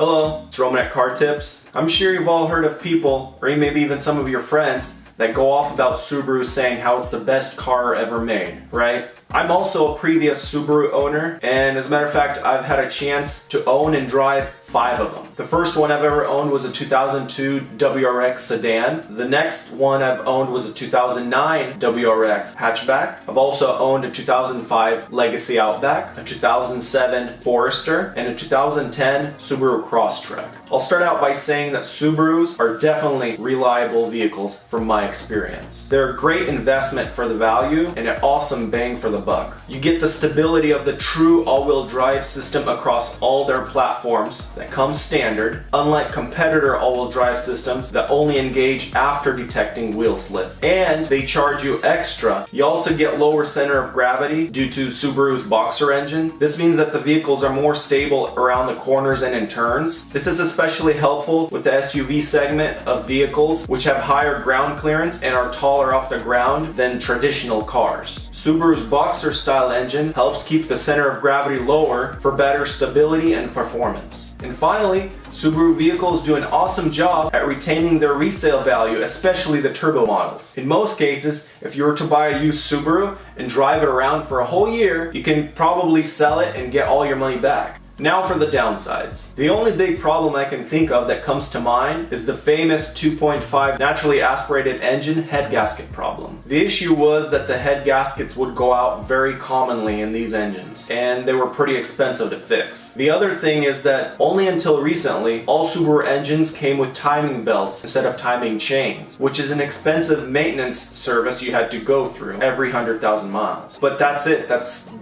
Hello, it's Roman at CarTips. I'm sure you've all heard of people, or maybe even some of your friends, that go off about Subaru saying how it's the best car ever made, right? I'm also a previous Subaru owner, and as a matter of fact, I've had a chance to own and drive 5 of them. The first one I've ever owned was a 2002 WRX sedan. The next one I've owned was a 2009 WRX hatchback. I've also owned a 2005 Legacy Outback, a 2007 Forester, and a 2010 Subaru Crosstrek. I'll start out by saying that Subarus are definitely reliable vehicles from my experience. They're a great investment for the value and an awesome bang for the buck. You get the stability of the true all-wheel drive system across all their platforms that comes standard, unlike competitor all-wheel drive systems that only engage after detecting wheel slip. And they charge you extra. You also get lower center of gravity due to Subaru's Boxer engine. This means that the vehicles are more stable around the corners and in turns. This is especially helpful with the SUV segment of vehicles which have higher ground clearance and are taller off the ground than traditional cars. Subaru's Boxer style engine helps keep the center of gravity lower for better stability and performance. And finally, Subaru vehicles do an awesome job at retaining their resale value, especially the turbo models. In most cases, if you were to buy a used Subaru and drive it around for a whole year, you can probably sell it and get all your money back. Now for the downsides. The only big problem I can think of that comes to mind is the famous 2.5 naturally aspirated engine head gasket problem. The issue was that the head gaskets would go out very commonly in these engines, and they were pretty expensive to fix. The other thing is that only until recently, all Subaru engines came with timing belts instead of timing chains, which is an expensive maintenance service you had to go through every 100,000 miles. But that's it.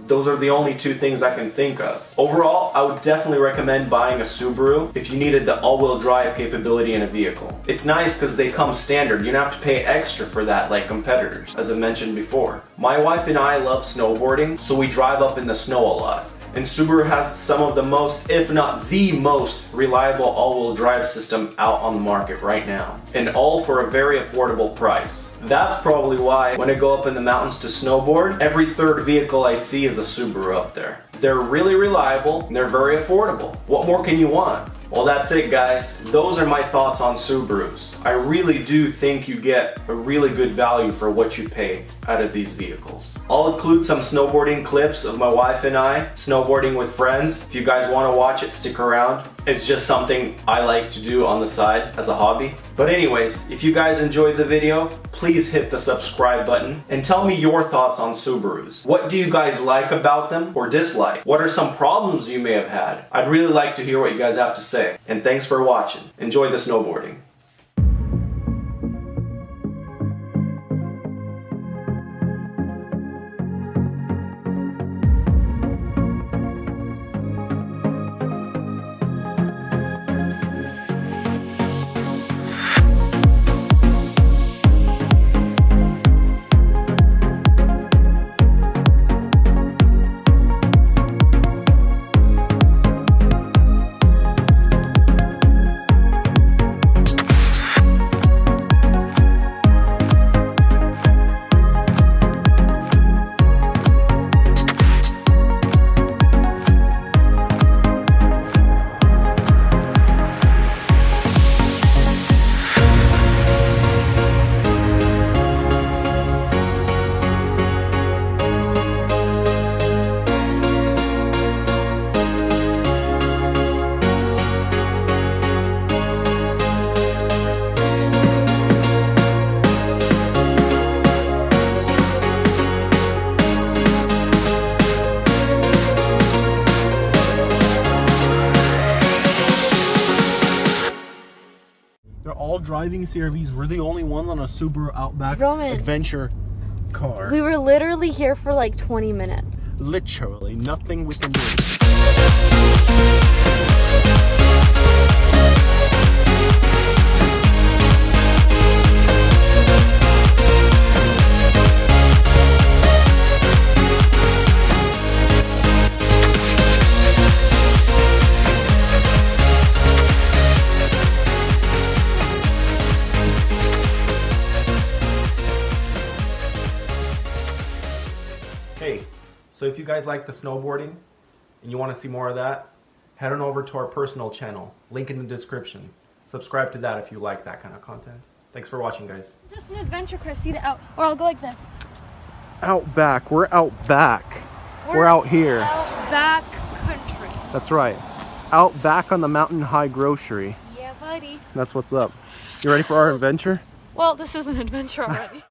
Those are the only 2 things I can think of. Overall, I would definitely recommend buying a Subaru if you needed the all-wheel drive capability in a vehicle. It's nice because they come standard. You don't have to pay extra for that like competitors, as I mentioned before. My wife and I love snowboarding, so we drive up in the snow a lot. And Subaru has some of the most, if not the most, reliable all-wheel drive system out on the market right now. And all for a very affordable price. That's probably why when I go up in the mountains to snowboard, every 3rd vehicle I see is a Subaru up there. They're really reliable and they're very affordable. What more can you want? Well, that's it, guys. Those are my thoughts on Subarus. I really do think you get a really good value for what you pay out of these vehicles. I'll include some snowboarding clips of my wife and I snowboarding with friends. If you guys want to watch it, stick around. It's just something I like to do on the side as a hobby. But anyways, if you guys enjoyed the video, please hit the subscribe button and tell me your thoughts on Subarus. What do you guys like about them or dislike? What are some problems you may have had? I'd really like to hear what you guys have to say. And thanks for watching. Enjoy the snowboarding. They're all driving CRVs. We're the only ones on a Subaru Outback adventure car. We were literally here for like 20 minutes. Literally, nothing we can do. Hey, so if you guys like the snowboarding and you want to see more of that, head on over to our personal channel. Link in the description. Subscribe to that if you like that kind of content. Thanks for watching, guys. It's just an adventure, Chris. See the out, or I'll go like this. Out back. We're out back. We're out here. Outback country. That's right. Out back on the Mountain High Grocery. Yeah, buddy. That's what's up. You ready for our adventure? Well, this is an adventure already.